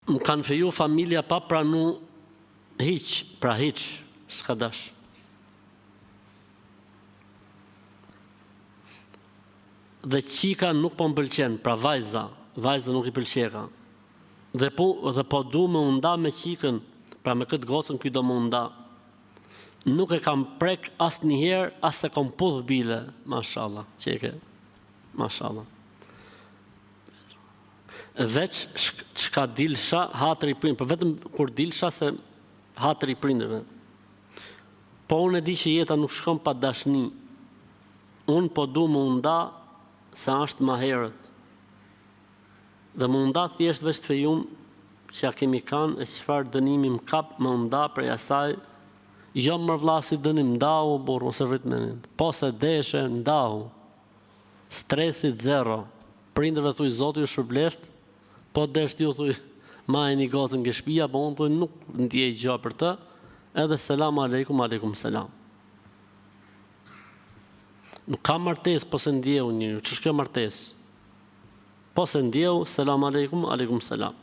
Më kanë feju familja pa pranu hiq, s'ka dash. Dhe qika nuk po më pëlqen, pra vajza nuk i pëlqeka. Dhe po du me unda me qikën, pra me këtë gocën ky do me unda. Nuk e kam prek as njëherë, as se kom pudh bile, mashallah, qeke, mashallah. Veç çka dilsha, hatër i prindërve, vetëm kur dilsha se hatër i prindërve. Po unë e di që jeta nuk shkon pa dashni. Unë po du me unda sa është ma herët. Dhe më unda thjesht veç të fejum që ja kemi kanë e çfarë dënimi më kap më unda prej asaj. Jo më vlasi dënim, ndau, burë, ose rrit menin. Po se deshe, ndau. Stresit zero. Prindërve thuj, Zoti ju shpërbleft, po desht ju thuj, ma e një gocën ke shpia, po unë thuj, nuk ndjej gjë për të, edhe selam aleikum, aleikum selam. Nuk ka martes, po se ndjeu një, që shkjo martes? Po se ndjeu, selam aleikum, aleikum selam.